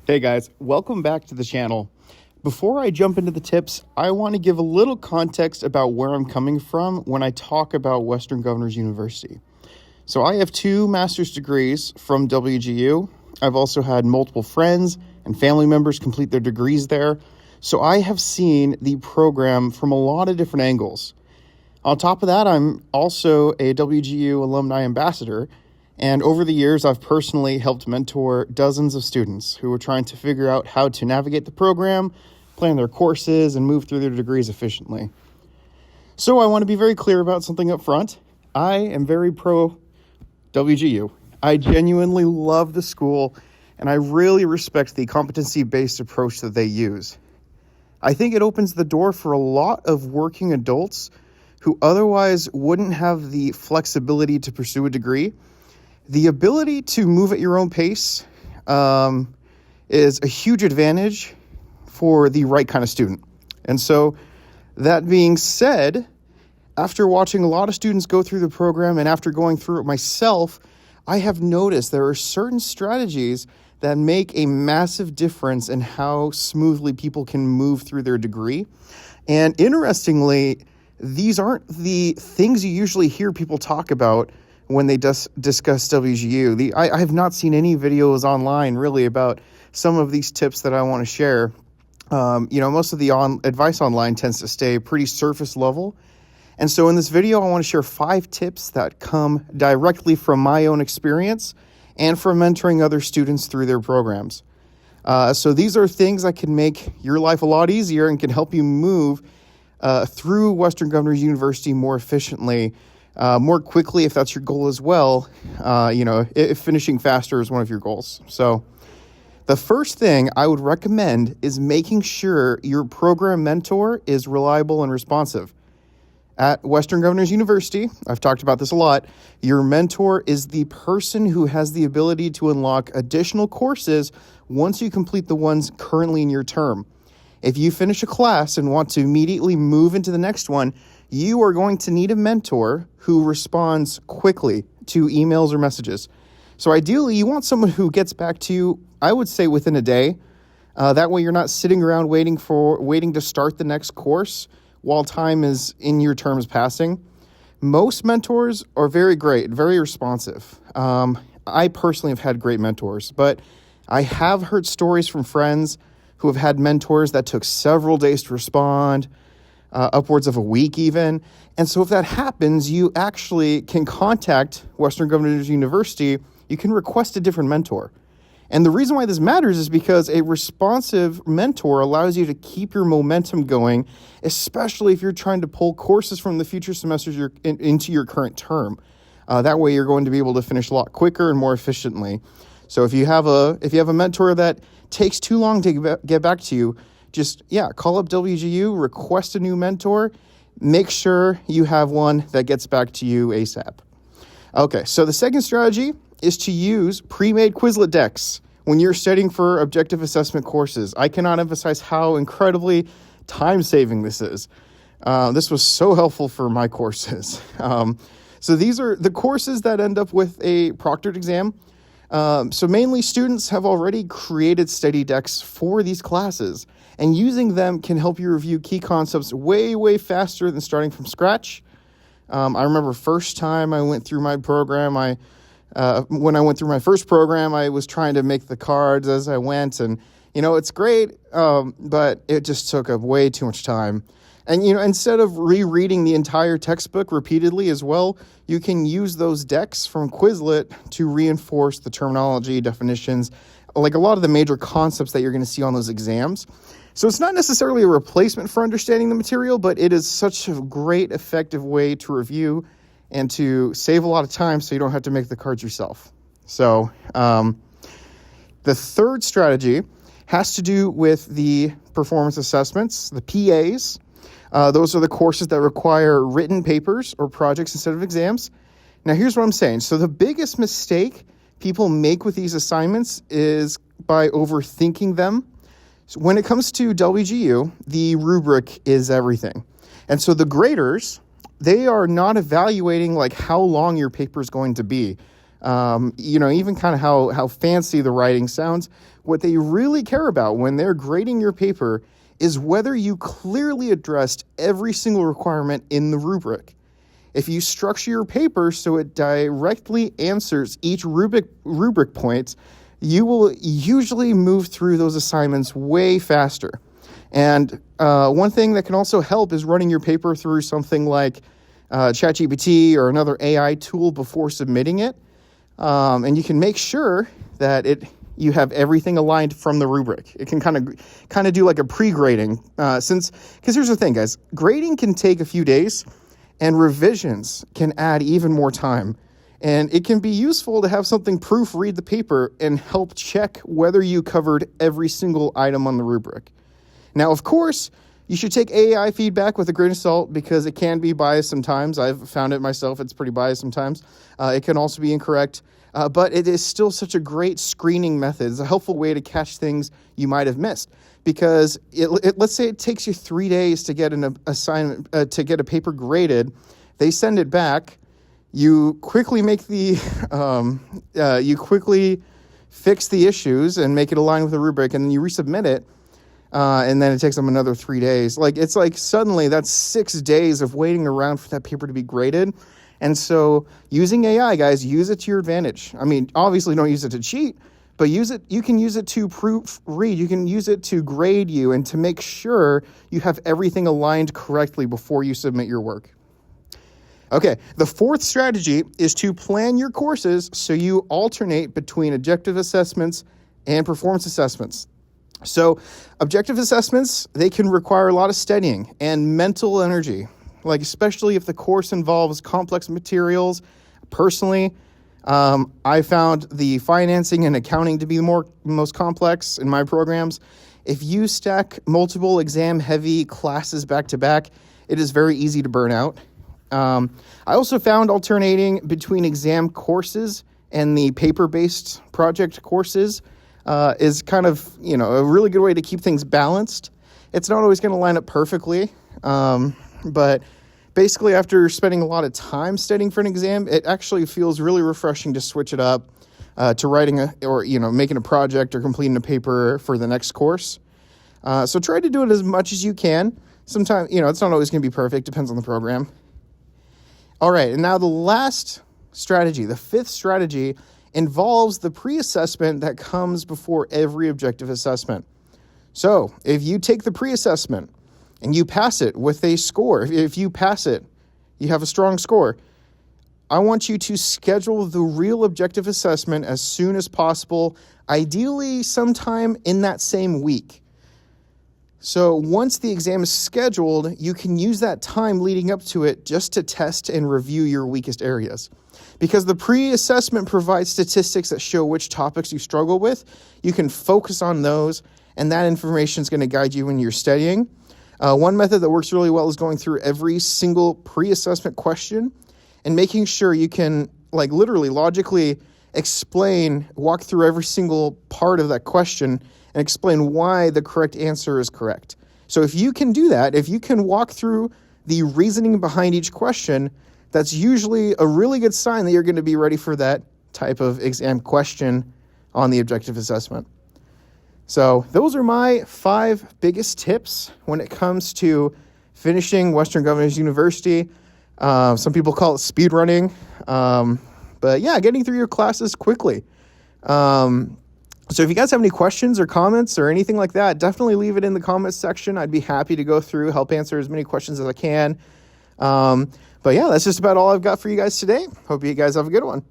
Hey guys, welcome back to the channel. Before I jump into the tips, I want to give a little context about where I'm coming from when I talk about Western Governors University. So I have 2 master's degrees from WGU. I've also had multiple friends and family members complete their degrees there. So I have seen the program from a lot of different angles. On top of that, I'm also a WGU alumni ambassador. And over the years, I've personally helped mentor dozens of students who are trying to figure out how to navigate the program, plan their courses, and move through their degrees efficiently. So I want to be very clear about something up front. I am very pro WGU. I genuinely love the school, and I really respect the competency-based approach that they use. I think it opens the door for a lot of working adults who otherwise wouldn't have the flexibility to pursue a degree. The ability to move at your own pace is a huge advantage for the right kind of student. And so that being said, after watching a lot of students go through the program and after going through it myself, I have noticed there are certain strategies that make a massive difference in how smoothly people can move through their degree. And interestingly, these aren't the things you usually hear people talk about when they discuss WGU. I have not seen any videos online really about some of these tips that I want to share. Most of the advice online tends to stay pretty surface level. And so in this video, I want to share 5 tips that come directly from my own experience and from mentoring other students through their programs. So these are things that can make your life a lot easier and can help you move through Western Governors University more efficiently, more quickly if that's your goal as well. If finishing faster is one of your goals. So the first thing I would recommend is making sure your program mentor is reliable and responsive. At Western Governors University, I've talked about this a lot, your mentor is the person who has the ability to unlock additional courses once you complete the ones currently in your term. If you finish a class and want to immediately move into the next one, you are going to need a mentor who responds quickly to emails or messages. So ideally, you want someone who gets back to you, I would say within a day. That way you're not sitting around waiting to start the next course while time is in your terms passing. Most mentors are very great, very responsive. I personally have had great mentors, but I have heard stories from friends who have had mentors that took several days to respond, upwards of a week even. And so if that happens, you actually can contact Western Governors University. You can request a different mentor. And the reason why this matters is because a responsive mentor allows you to keep your momentum going, especially if you're trying to pull courses from the future semesters into your current term. That way you're going to be able to finish a lot quicker and more efficiently. So if you have a mentor that takes too long to get back to you, just call up WGU, request a new mentor, make sure you have one that gets back to you ASAP. Okay, so the second strategy is to use pre-made Quizlet decks when you're studying for objective assessment courses. I cannot emphasize how incredibly time-saving this is. This was so helpful for my courses. So these are the courses that end up with a proctored exam. So mainly students have already created study decks for these classes, and using them can help you review key concepts way, way faster than starting from scratch. I remember first time I went through my program, when I went through my first program, I was trying to make the cards as I went, and, it's great, but it just took up way too much time. And, instead of rereading the entire textbook repeatedly as well, you can use those decks from Quizlet to reinforce the terminology, definitions, like a lot of the major concepts that you're going to see on those exams. So it's not necessarily a replacement for understanding the material, but it is such a great, effective way to review and to save a lot of time so you don't have to make the cards yourself. So the third strategy has to do with the performance assessments, the PAs. Those are the courses that require written papers or projects instead of exams. Now, here's what I'm saying. So the biggest mistake people make with these assignments is by overthinking them. So when it comes to WGU, the rubric is everything. And so the graders, they are not evaluating like how long your paper is going to be. Even kind of how fancy the writing sounds. what they really care about when they're grading your paper is whether you clearly addressed every single requirement in the rubric. If you structure your paper so it directly answers each rubric point, you will usually move through those assignments way faster. And one thing that can also help is running your paper through something like ChatGPT or another AI tool before submitting it. And you can make sure that you have everything aligned from the rubric. It can kind of do like a pre-grading, because here's the thing, guys, grading can take a few days, and revisions can add even more time. And it can be useful to have something proofread the paper and help check whether you covered every single item on the rubric. Now, of course, you should take AI feedback with a grain of salt because it can be biased sometimes. I've found it myself. It's pretty biased sometimes. It can also be incorrect. But it is still such a great screening method. It's a helpful way to catch things you might have missed. Because let's say it takes you 3 days to get an assignment, to get a paper graded. They send it back. You quickly you quickly fix the issues and make it align with the rubric, and then you resubmit it. And then it takes them another 3 days. It's like suddenly that's 6 days of waiting around for that paper to be graded. And so using AI, guys, use it to your advantage. I mean, obviously don't use it to cheat, but you can use it to proofread. You can use it to grade you and to make sure you have everything aligned correctly before you submit your work. Okay, the fourth strategy is to plan your courses so you alternate between objective assessments and performance assessments. So objective assessments, they can require a lot of studying and mental energy, especially if the course involves complex materials. Personally, I found the financing and accounting to be the most complex in my programs. If you stack multiple exam-heavy classes back to back, it is very easy to burn out. I also found alternating between exam courses and the paper-based project courses is kind of, a really good way to keep things balanced. It's not always going to line up perfectly, but basically after spending a lot of time studying for an exam, it actually feels really refreshing to switch it up to writing making a project or completing a paper for the next course. So try to do it as much as you can. Sometimes, it's not always going to be perfect, depends on the program. All right, and now the last strategy, the fifth strategy, involves the pre-assessment that comes before every objective assessment. So if you take the pre-assessment and you pass it with a score, if you pass it, you have a strong score, I want you to schedule the real objective assessment as soon as possible, ideally sometime in that same week. So once the exam is scheduled, you can use that time leading up to it just to test and review your weakest areas. Because the pre-assessment provides statistics that show which topics you struggle with, you can focus on those, and that information is going to guide you when you're studying. One method that works really well is going through every single pre-assessment question and making sure you can, literally, logically walk through every single part of that question and explain why the correct answer is correct. So if you can do that, if you can walk through the reasoning behind each question, that's usually a really good sign that you're going to be ready for that type of exam question on the objective assessment. So those are my 5 biggest tips when it comes to finishing Western Governors University. Some people call it speed running. But yeah, getting through your classes quickly. So if you guys have any questions or comments or anything like that, definitely leave it in the comments section. I'd be happy to go through, help answer as many questions as I can. But yeah, that's just about all I've got for you guys today. Hope you guys have a good one.